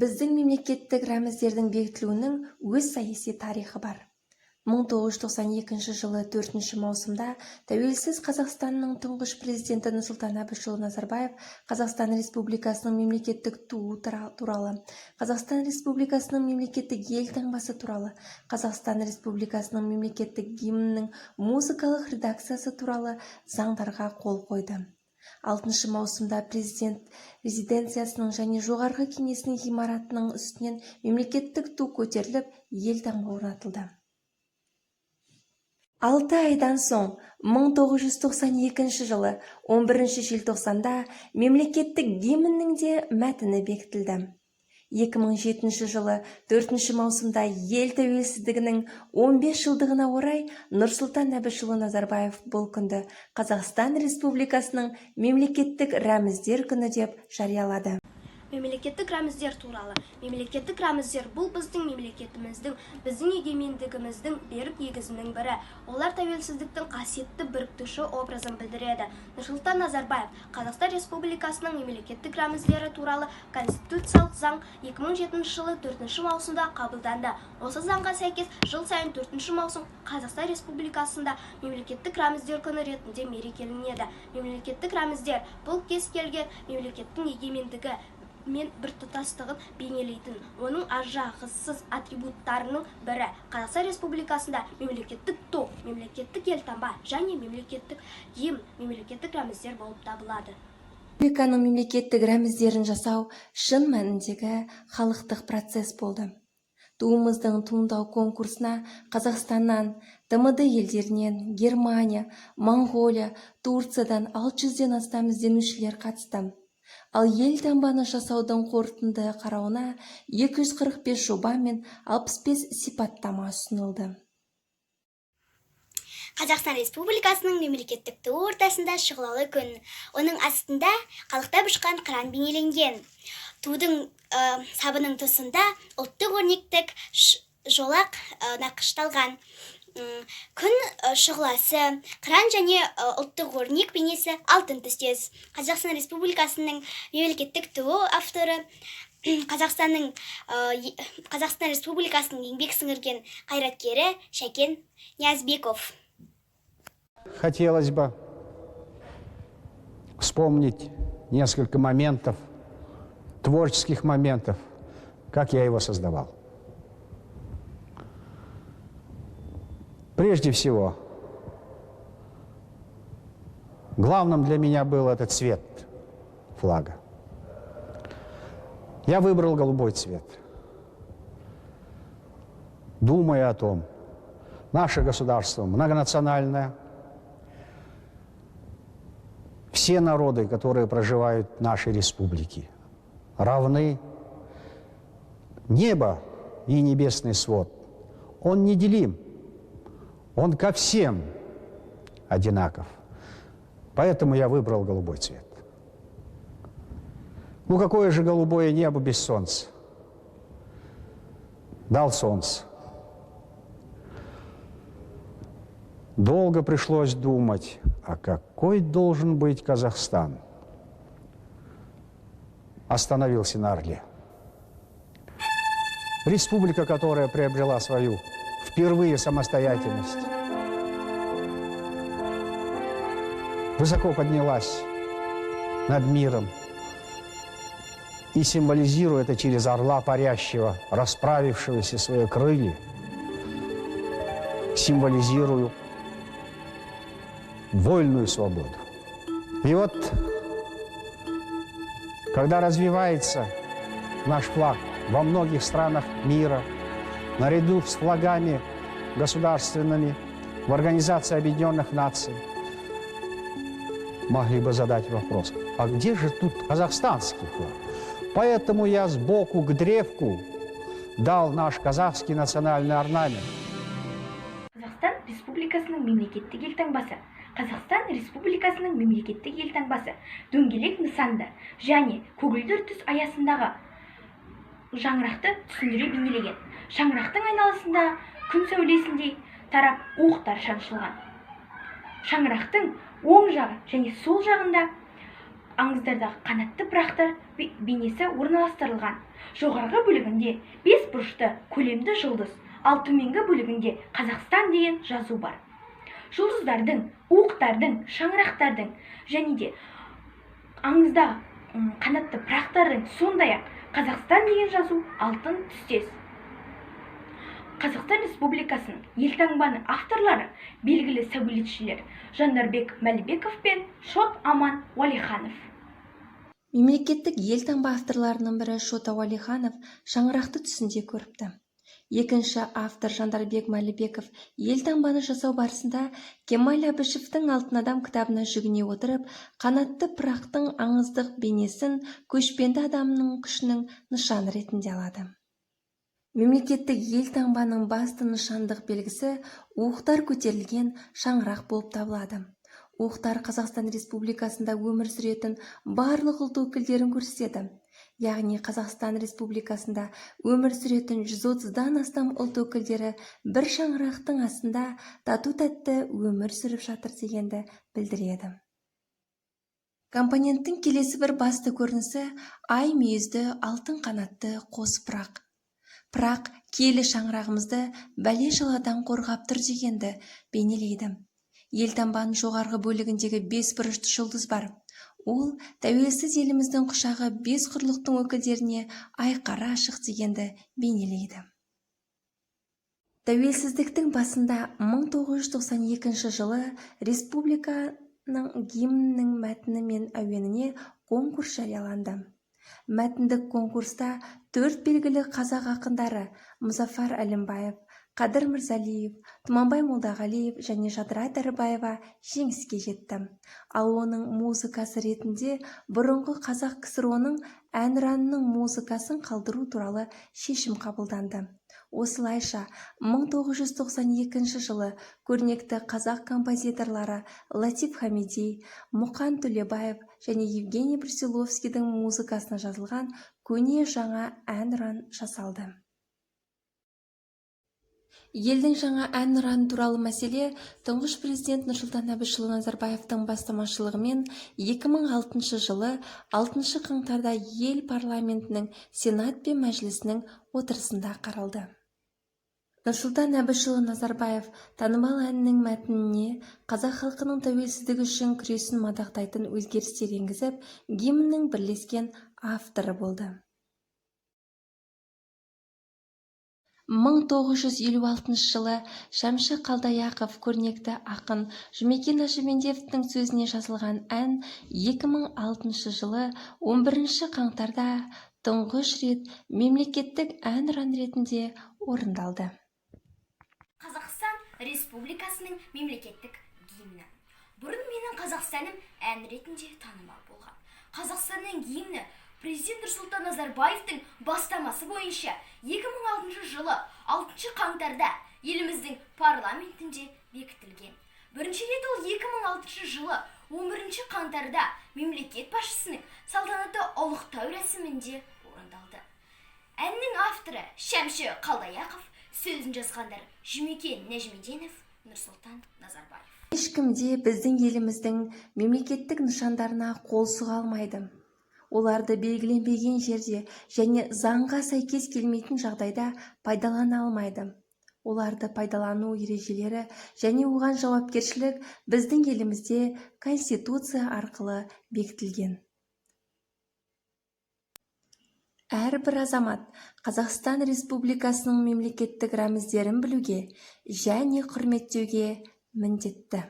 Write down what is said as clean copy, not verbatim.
Біздің мемлекеттік рәміздердің бекітілуінің өз саяси тарихы бар. 1992 жылы 4 маусымда тәуелсіз Қазақстанның тұңғыш президенті Нұрсұлтан Әбішұлы Назарбаев Қазақстан Республикасының мемлекеттік туы туралы, Қазақстан Республикасының мемлекеттік елтаңбасы туралы, Қазақстан Республикасының мемлекеттік гимнінің музыкалық редакциясы туралы заңдарға қол қойды. 6 маусымда президент резиденциясының және жоғарғы кеңесінің ғимаратының үстінен мемлекеттік ту көтеріліп, елтаңба орнатылды. 6 айдан соң 1992 жылы 11 желтоқсанда мемлекеттік гимннің де мәтіні бекітілді. 2007 жылы 4 маусымда ел тәуелсіздігінің 15 жылдығына орай Нұрсұлтан Әбішұлы Назарбаев бұл күнді Қазақстан Республикасының мемлекеттік рәміздер күні деп жариялады. Мемлекеттік рәміздер туралы. Мемлекеттік рәміздер бұл біздің мемлекетіміздің, біздің егемендігіміздің берік егізінің бірі. Олар тәуелсіздіктің қасиетті біріктіруші образын білдіреді. Нұрсұлтан Назарбаев Қазақстан Республикасының мемлекеттік рәміздері туралы конституциялық заң 2007 жылы 4 маусымда қабылданды. Осы заңға сәйкес жыл сайын 4 маусым Қазақстан Республикасында мемлекеттік рәміздер күні ретінде мерекеленеді. Мемлекеттік рәміздер бұл кез келген мемлекеттің егемендігі мен біртұтастығын бейнелейтін, оның ажырағысыз атрибуттарының бірі. Қазақстан Республикасында мемлекеттік ту, мемлекеттік елтаңба және мемлекеттік гимн мемлекеттік рәміздер болып табылады. Республиканың мемлекеттік рәміздерін жасау шын мәніндегі халықтық процесс болды. Туымыздың туындау конкурсына Қазақстаннан, ТМД елдерінен, Германия, Моңғолия, Турциядан 600-ден астам ізденушілер қатысты. Ал елтаңбаны жасаудың қорытынды қарауына 245 жоба мен 65 сипаттама ұсынылды. Қазақстан Республикасының мемлекеттік туы ортасында шұғылалы күн. Оның астында қалықтап ұшқан қыран бейнеленген. Тудың сабының тұсында ұлттық өрнектік жолақ нақышталған. Күн шұғыласы, қыран және ұлттық өрнек бейнесі алтын түстес. Қазақстан Республикасының мемлекеттік туы авторы Қазақстан Республикасының еңбек сіңірген қайраткері Шәкен Ниязбеков. Хотелось бы вспомнить несколько моментов, творческих моментов, как я его создавал. Прежде всего, главным для меня был этот цвет флага. Я выбрал голубой цвет, думая о том, наше государство многонациональное, все народы, которые проживают в нашей республике, равны. Небо и небесный свод, он неделим. Он ко всем одинаков. Поэтому я выбрал голубой цвет. Ну какое же голубое небо без солнца? Дал солнце. Долго пришлось думать, а какой должен быть Казахстан? Остановился на Орле. Республика, которая приобрела свою впервые самостоятельность, высоко поднялась над миром и символизирует это через орла парящего, расправившегося свои крылья, символизирую вольную свободу. И вот, когда развивается наш флаг во многих странах мира, наряду с флагами государственными в Организации Объединенных Наций, могли бы задать вопрос, а где же тут казахстанский флаг? Поэтому я сбоку к древку дал наш казахский национальный орнамент. Қазақстан Республикасының мемлекеттік елтаңбасы. Қазақстан Республикасының мемлекеттік елтаңбасы дөңгелек нысанды және көгілдір түс аясындағы шаңырақты түсіндіре бейнелеген. Шаңырақтың айналасында күн сәулесіндей тарап уықтар шаншылған. Шаңырақтың оң жағы және сол жағында аңыздардағы қанатты пырақтар бейнесі орналастырылған. Жоғарғы бөлігінде 5 бұрышты көлемді жұлдыз, ал төменгі бөлігінде Қазақстан деген жазу бар. Жұлдыздардың, уықтардың, шаңырақтардың және де аңыздағы қанатты пырақтардың, сондай-ақ Қазақстан деген жазу алтын түстес. Қазақстан Республикасының елтаңбаның авторлары белгілі сәулетшілер Жандарбек Мәлібеков пен Шот Аман Уәлиханов. Мемлекеттік елтаңба авторларының бірі Шота Уәлиханов шаңырақты түсінде көріпті. Екінші автор Жандарбек Мәлібеков елтаңбаны жасау барысында Кемал Әбішевтің «Алтын адам» кітабына жүгіне отырып, қанатты пырақтың аңыздық бейнесін көшпенді адамның күшінің нышаны ретінде алады. Мемлекеттік елтаңбаның басты нышандық белгісі уықтар көтерілген шаңырақ болып табылады. Уықтар Қазақстан Республикасында өмір сүретін барлық ұлт өкілдерін көрсетеді. Яғни Қазақстан Республикасында өмір сүретін 130-дан астам ұлт өкілдері бір шаңырақтың астында тату-тәтті өмір сүріп жатыр дегенді білдіреді. Компоненттің келесі бір басты көрінісі ай мүйізді алтын қанатты қос пырақ. Пырақ киелі шаңырағымызды бәле-жаладан қорғап тұр дегенді бейнелейді. Елтаңбаның жоғарғы бөлігіндегі 5 бұрышты жұлдыз бар. Ол тәуелсіз еліміздің құшағы 5 құрлықтың өкілдеріне айқара ашық дегенді бейнелейді. Тәуелсіздіктің басында 1992 жылы республиканың гимнінің мәтіні мен әуеніне конкурс жарияланды. Мәтіндік конкурста 4 белгілі қазақ ақындары Мұзафар Әлімбаев, Қадыр Мырзалиев, Тұманбай Молдағалиев және Жадыра Дәрібаева жеңіске жетті. Ал оның музыкасы ретінде бұрынғы қазақ КСР-ның әнұранының музыкасын қалдыру туралы шешім қабылданды. Осылайша 1992 жылы көрнекті қазақ композиторлары Латиф Хамиди, Мұқан Төлебаев және Евгений Брусиловскийдің музыкасына жазылған көне жаңа әнұран жасалды. Елдің жаңа әнұраны туралы мәселе тұңғыш президент Нұрсұлтан Әбішұлы Назарбаевтың бастамашылығымен 2006 жылы 6 қаңтарда ел парламентінің Сенат пен Мәжілісінің отырысында қаралды. Нұрсұлтан Әбішұлы Назарбаев танымал әннің мәтініне қазақ халқының тәуелсіздігі үшін күресін мадақтайтын өзгерістер енгізіп, гимннің бірлескен авторы болды. 1956 жылы Шәмші Қалдаяқов көрнекті ақын Жұмекен Нәшімендиевтің сөзіне жазылған ән 2006 жылы 11 қаңтарда тұңғыш рет мемлекеттік әнұран ретінде орындалды. Қазақстан Республикасының мемлекеттік гимні. Бұрын менің Қазақстаным ән ретінде танымал болған. Қазақстанның гимні Президент Нұрсұлтан Назарбаевтың бастамасы бойынша 2006 жылы 6 қаңтарда еліміздің парламентінде бекітілген. Бірінші рет ол 2006 жылы 11 қаңтарда мемлекет басшысының салтанатты ұлықтау рәсімінде орындалды. Әннің авторы Шәмші Қалдаяқов, сөзін жазғандар Жұмекен Нәжімеденов, Нұрсұлтан Назарбаев. Ешкімде біздің еліміздің мемлекеттік нышандарына қол сұға алмайды. Оларды белгіленбеген жерде және заңға сәйкес келмейтін жағдайда пайдалана алмайды. Оларды пайдалану ережелері және оған жауапкершілік біздің елімізде Конституция арқылы бекітілген. Әрбір азамат Қазақстан Республикасының мемлекеттік рәміздерін білуге және құрметтеуге міндетті.